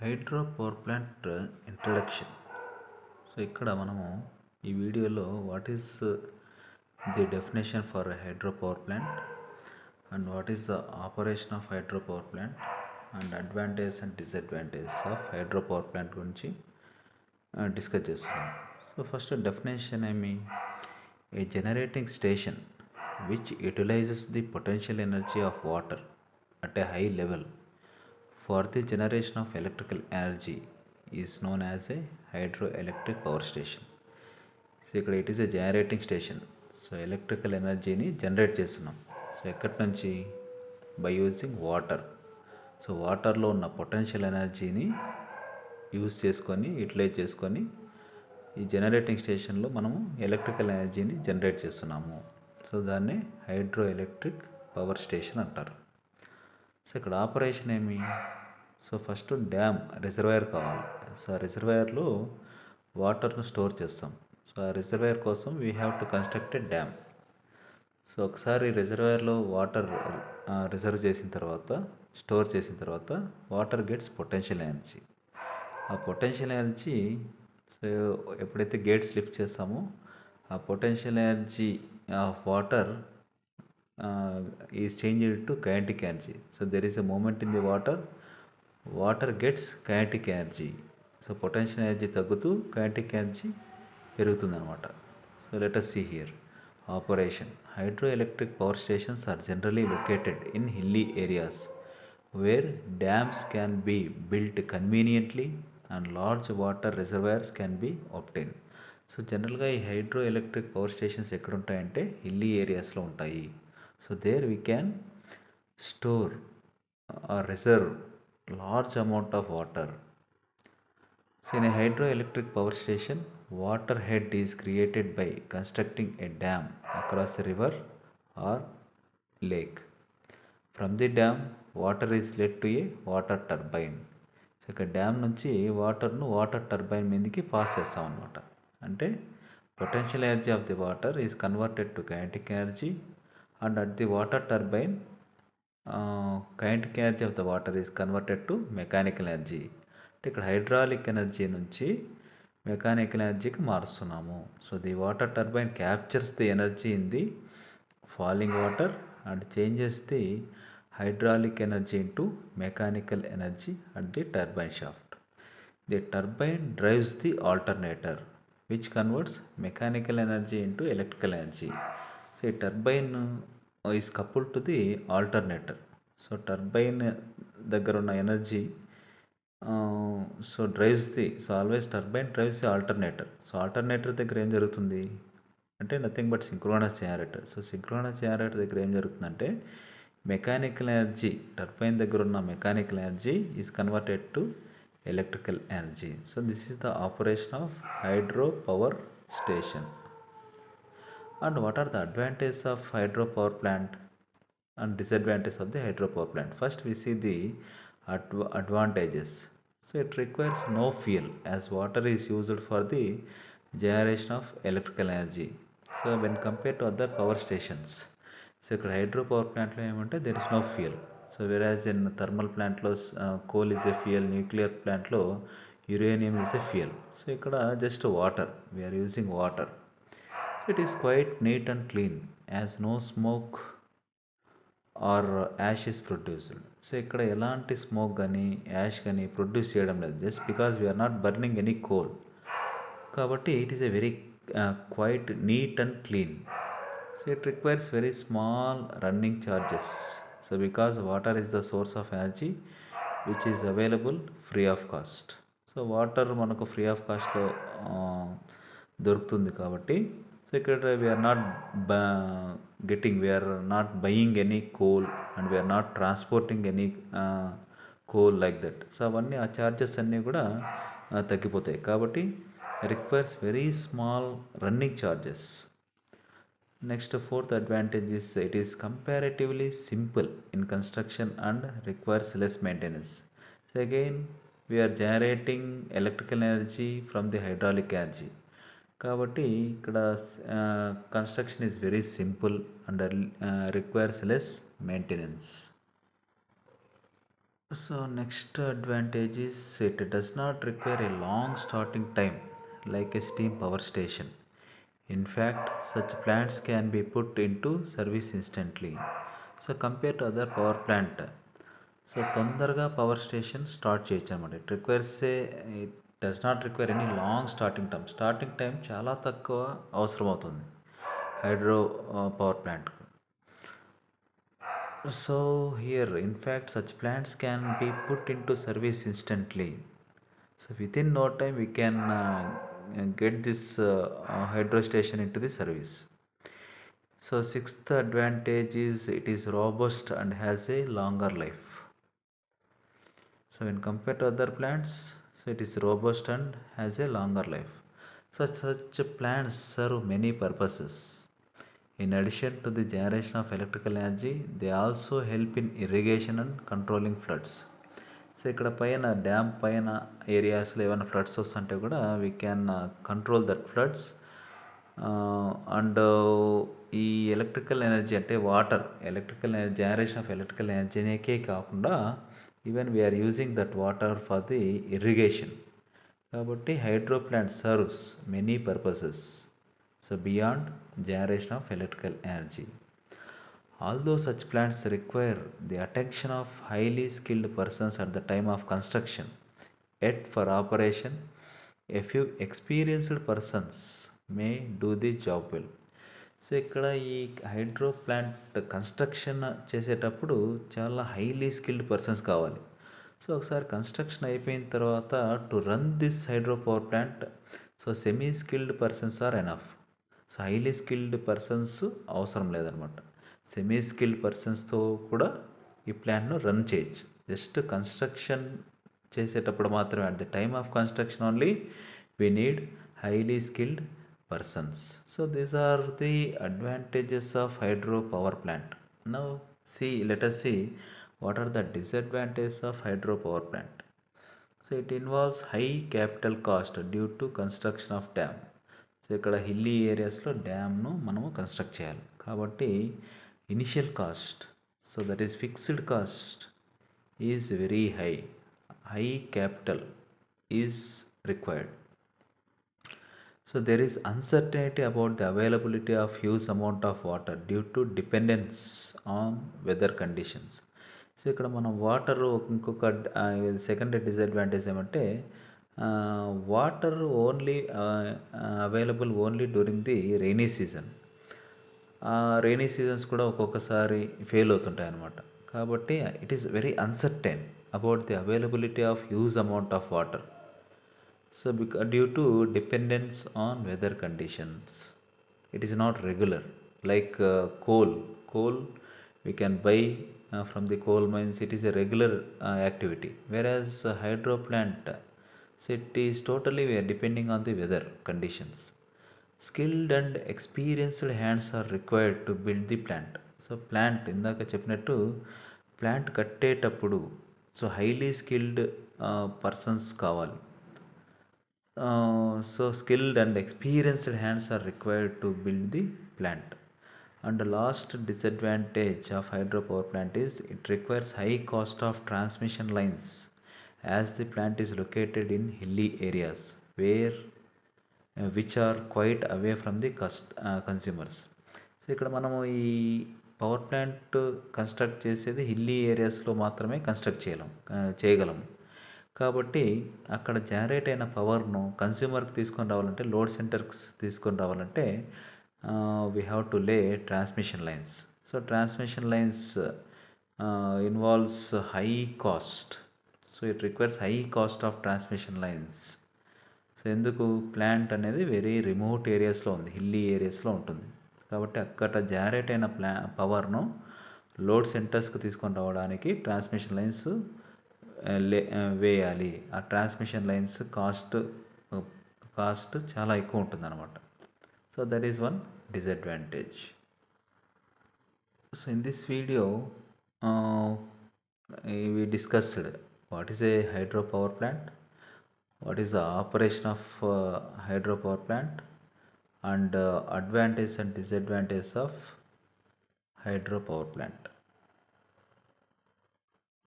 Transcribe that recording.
Hydro power plant introduction. So ఇక్కడ మనము ఈ వీడియోలో what is the definition for hydro power plant and what is the operation of hydro power plant and advantage and disadvantages of hydro power plant గురించి discuss చేస్తున్నాం. So first definition A generating station which utilizes the potential energy of water at a high level for the generation of electrical energy is known as a hydroelectric power station. So ఇక్కడ it is a generating station. So electrical ఎనర్జీని generate చేస్తున్నాం. So ఎక్కడి నుంచి? By using water. So వాటర్లో ఉన్న potential ఎనర్జీని utilise చేసుకొని ఈ జనరేటింగ్ స్టేషన్లో మనము ఎలక్ట్రికల్ ఎనర్జీని జనరేట్ చేస్తున్నాము. సో దాన్ని హైడ్రో ఎలక్ట్రిక్ పవర్ స్టేషన్ అంటారు. సో ఇక్కడ operation so first dam reservoir కావాలి. సో ఆ రిజర్వాయర్లో వాటర్ను స్టోర్ చేస్తాం. సో ఆ రిజర్వాయర్ కోసం we have to construct a dam. So ఒకసారి రిజర్వాయర్లో వాటర్ రిజర్వ్ చేసిన తర్వాత, స్టోర్ చేసిన తర్వాత వాటర్ గెట్స్ పొటెన్షియల్ ఎనర్జీ. ఆ పొటెన్షియల్ ఎనర్జీ సో ఎప్పుడైతే గేట్స్ లిఫ్ట్ చేస్తామో ఆ potential energy of water is changed to kinetic energy. So there is a moment in the water gets kinetic energy. So potential energy తగ్గుతూ kinetic energy పెరుగుతుందన్నమాట. So let us see here. Operation. Hydroelectric power stations are generally located in hilly areas where dams can be built conveniently and large water reservoirs can be obtained. So జనరల్గా ఈ hydro electric power stations ఎక్కడ ఉంటాయంటే hilly ఏరియాస్లో ఉంటాయి. So there we can store or reserve large amount of water. So in a hydro electric power station, water head is created by constructing a dam across a river or lake. From the dam water is led to a water turbine. So ఇక్కడ dam నుంచి water turbine మీదకి pass చేస్తాం అనమాట. అంటే potential energy of the water is converted to kinetic energy and at the water turbine kinetic energy of the water is converted to mechanical energy. అంటే ఇక్కడ hydraulic energy నుంచి mechanical ఎనర్జీకి మారుస్తున్నాము. So the water turbine captures the energy in the falling water and changes the hydraulic energy into mechanical energy at the turbine shaft. The turbine drives the alternator which converts mechanical energy into electrical energy. So a turbine is coupled to the alternator. So turbine దగ్గర ఉన్న energy always turbine drives the alternator. So alternator దగ్గర ఏం జరుగుతుంది అంటే nothing but synchronous generator. So synchronous generator దగ్గర ఏం జరుగుతుందంటే mechanical energy, turbine దగ్గర ఉన్న mechanical energy is converted to electrical energy. So this is the operation of hydro power station. And what are the advantages of hydro power plant and disadvantages of the hydro power plant? First we see the advantages. So it requires no fuel as water is used for the generation of electrical energy. So when compared to other power stations, so ఇక్కడ hydro power ప్లాంట్లో ఏమంటే there is no fuel. So whereas in thermal ప్లాంట్లో coal is a fuel, nuclear ప్లాంట్లో uranium is a fuel. So ఇక్కడ just water, we are using water. So it is quite neat and clean as no smoke or ash is produced. So ఇక్కడ ఎలాంటి smoke కానీ ash కానీ produce చేయడం లేదు, just because we are not burning any coal. కాబట్టి it is a very quiet neat and clean. So it requires very small running charges. So because water is the source of energy which is available free of cost. So water మనకు free of కాస్ట్లో దొరుకుతుంది కాబట్టి so ఇక్కడ we're not buying any coal and we're not transporting any coal like that. So అవన్నీ ఆ charges అన్నీ కూడా తగ్గిపోతాయి. కాబట్టి requires very small running charges. Next, fourth advantage is it is comparatively simple in construction and requires less maintenance. So again, we are generating electrical energy from the hydraulic energy. కాబట్టి ఇక్కడ construction is very simple and requires less maintenance. So next advantage is it does not require a long starting time like a steam power station. In fact, such plants can be put into service instantly. So compared to other power plant, so తొందరగా power station start చేయొచ్చు అనమాట. It does not require any long starting time చాలా తక్కువ అవసరం అవుతుంది hydro power ప్లాంట్కు. So here, in fact, such plants can be put into service instantly. So within no time, we can get this hydro station into the service. So sixth advantage is it is robust and has a longer life. So when compared to other plants, so it is robust and has a longer life. So such plants serve many purposes. In addition to the generation of electrical energy, they also help in irrigation and controlling floods. So ఇక్కడ పైన dam పైన ఏరియాస్లో ఏమైనా floods వస్తుంటే కూడా we can control that floods. And ఈ electrical energy అంటే generation of electrical ఎనర్జీకే కాకుండా even we are using that water for the irrigation. కాబట్టి hydro plant serves many purposes. So beyond generation of electrical energy. Although such plants require the attention of highly skilled persons at the time of construction, yet for operation, a few experienced persons may do the job well. So ఇక్కడ ఈ hydro plant construction చేసేటప్పుడు చాలా highly skilled persons కావాలి. So ఒకసారి construction అయిపోయిన తర్వాత to run this hydro power plant, so semi skilled persons are enough. So highly skilled persons అవసరం లేదనమాట. సెమీ స్కిల్డ్ పర్సన్స్తో కూడా ఈ ప్లాంట్ను రన్ చేయొచ్చు. జస్ట్ కన్స్ట్రక్షన్ చేసేటప్పుడు మాత్రమే, at the time of construction only we need highly skilled persons. So these are the advantages of hydro power plant. Now let us see what are the disadvantages of hydro power plant. So it involves high capital cost due to construction of dam. So ఇక్కడ hilly ఏరియాస్లో డ్యామ్ను మనము construct చేయాలి కాబట్టి initial cost, so that is fixed cost is very high capital is required. So there is uncertainty about the availability of huge amount of water due to dependence on weather conditions. So ఇక్కడ మనం water ఇంకొక second disadvantage ఏమంటే water only available only during the rainy season. Rainy seasons కూడా ఒక్కొక్కసారి fail అవుతుంటాయి అన్నమాట. కాబట్టి it is very uncertain about the availability of huge amount of water. So due to dependence on weather conditions, it is not regular. Like coal we can buy from the coal mines. It is a regular activity. Whereas hydro plant, so it is totally we are depending on the weather conditions. Skilled and experienced hands are required to build the plant. So plant ఇందాక చెప్పినట్టు plant కట్టేటప్పుడు so highly skilled persons కావాలి. So skilled and experienced hands are required to build the plant. And the last disadvantage of hydropower plant is it requires high cost of transmission lines as the plant is located in hilly areas which are quite away from the consumers. So ఇక్కడ మనము ఈ power plant construct చేసేది hilly ఏరియాస్లో మాత్రమే చేయగలము. కాబట్టి అక్కడ generate అయిన పవర్ను కన్స్యూమర్కి తీసుకొని రావాలంటే, లోడ్ సెంటర్కి తీసుకొని రావాలంటే వీ హ్యావ్ టు లే transmission lines. So transmission lines involves high cost. So it requires high cost of transmission lines. So ఎందుకు, ప్లాంట్ అనేది వెరీ రిమోట్ ఏరియాస్లో ఉంది, హిల్లీ ఏరియాస్లో ఉంటుంది. కాబట్టి అక్కడ జనరేట్ అయిన పవర్ను లోడ్ సెంటర్స్కి తీసుకొని రావడానికి ట్రాన్స్మిషన్ లైన్స్ వేయాలి. ఆ ట్రాన్స్మిషన్ లైన్స్ కాస్ట్ చాలా ఎక్కువ ఉంటుంది అనమాట. So that is one disadvantage. So in this video we discussed what is a hydropower plant, what is the operation of hydropower plant, and advantages and disadvantages of hydropower plant.